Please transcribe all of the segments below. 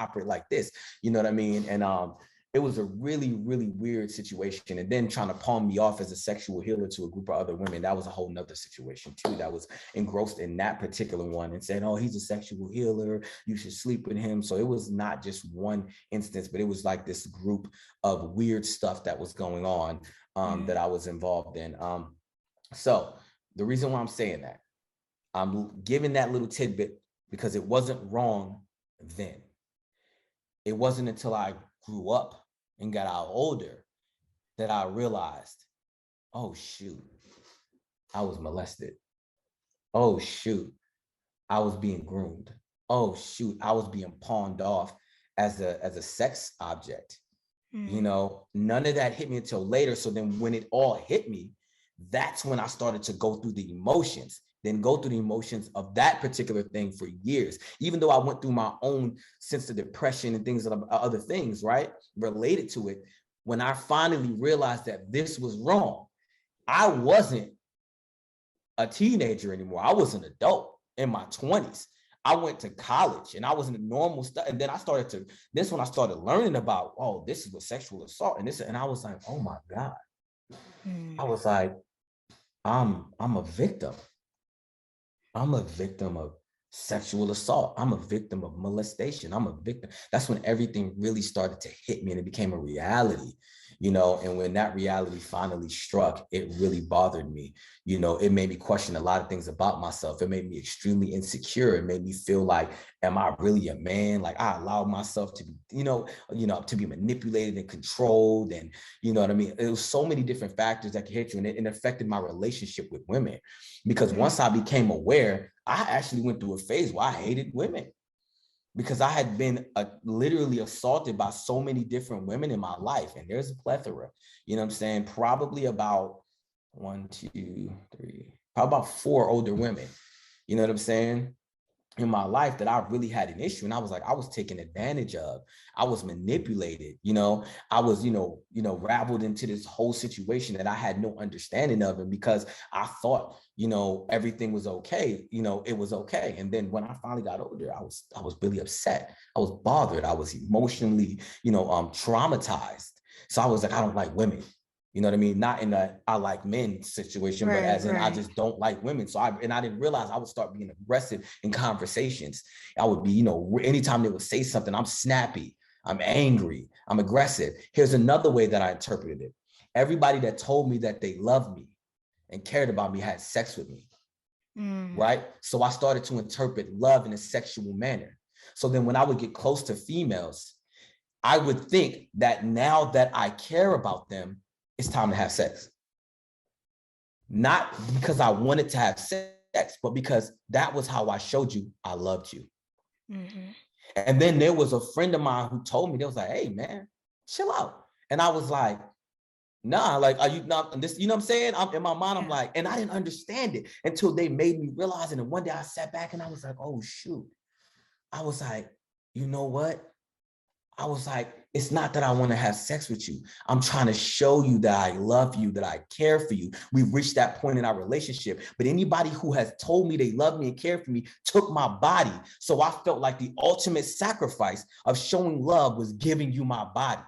operate like this. You know what I mean? And it was a really, really weird situation. And then trying to palm me off as a sexual healer to a group of other women, that was a whole nother situation too, that was engrossed in that particular one and saying, oh, he's a sexual healer, you should sleep with him. So it was not just one instance, but it was like this group of weird stuff that was going on that I was involved in. So the reason why I'm saying that, I'm giving that little tidbit because it wasn't wrong then. It wasn't until I grew up and got out older that I realized, oh shoot, I was molested. Oh shoot, I was being groomed. Oh shoot, I was being pawned off as a sex object. You know, none of that hit me until later. So then when it all hit me, that's when I started to go through the emotions, then go through the emotions of that particular thing for years. Even though I went through my own sense of depression and things, other things, right, related to it, when I finally realized that this was wrong, I wasn't a teenager anymore. I was an adult in my 20s. I went to college and I was in a normal stuff. And then this when I started learning about, oh, this is what sexual assault and this, and I was like, oh my God. I was like, I'm a victim. I'm a victim of sexual assault. I'm a victim of molestation. I'm a victim. That's when everything really started to hit me and it became a reality, you know, and when that reality finally struck, it really bothered me. You know, it made me question a lot of things about myself. It made me extremely insecure. It made me feel like, am I really a man? Like I allowed myself to be, to be manipulated and controlled. And, you know what I mean? It was so many different factors that could hit you, and it affected my relationship with women. Because once I became aware, I actually went through a phase where I hated women because I had been literally assaulted by so many different women in my life. And there's a plethora, you know what I'm saying? Probably about probably about 4 older women, you know what I'm saying, in my life that I really had an issue. And I was like, I was taken advantage of. I was manipulated, you know, I was, raveled into this whole situation that I had no understanding of. And because I thought, everything was okay, it was okay. And then when I finally got older, I was really upset. I was bothered. I was emotionally, traumatized. So I was like, I don't like women. You know what I mean? Not in a I like men situation, but as in I just don't like women. So I didn't realize I would start being aggressive in conversations. I would be, anytime they would say something, I'm snappy, I'm angry, I'm aggressive. Here's another way that I interpreted it. Everybody that told me that they loved me and cared about me had sex with me, right? So I started to interpret love in a sexual manner. So then when I would get close to females, I would think that now that I care about them, it's time to have sex. Not because I wanted to have sex, but because that was how I showed you I loved you. And then there was a friend of mine who told me, they was like, hey man, chill out. And I was like, nah, like, are you not this? You know what I'm saying? I'm in my mind, I'm like, and I didn't understand it until they made me realize it. And one day I sat back and I was like, oh shoot. I was like, you know what? I was like, it's not that I want to have sex with you. I'm trying to show you that I love you, that I care for you. We've reached that point in our relationship. But anybody who has told me they love me and care for me took my body. So I felt like the ultimate sacrifice of showing love was giving you my body.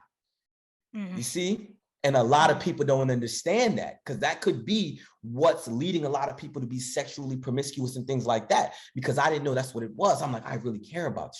You see? And a lot of people don't understand that, because that could be what's leading a lot of people to be sexually promiscuous and things like that, because I didn't know that's what it was. I'm like, I really care about you.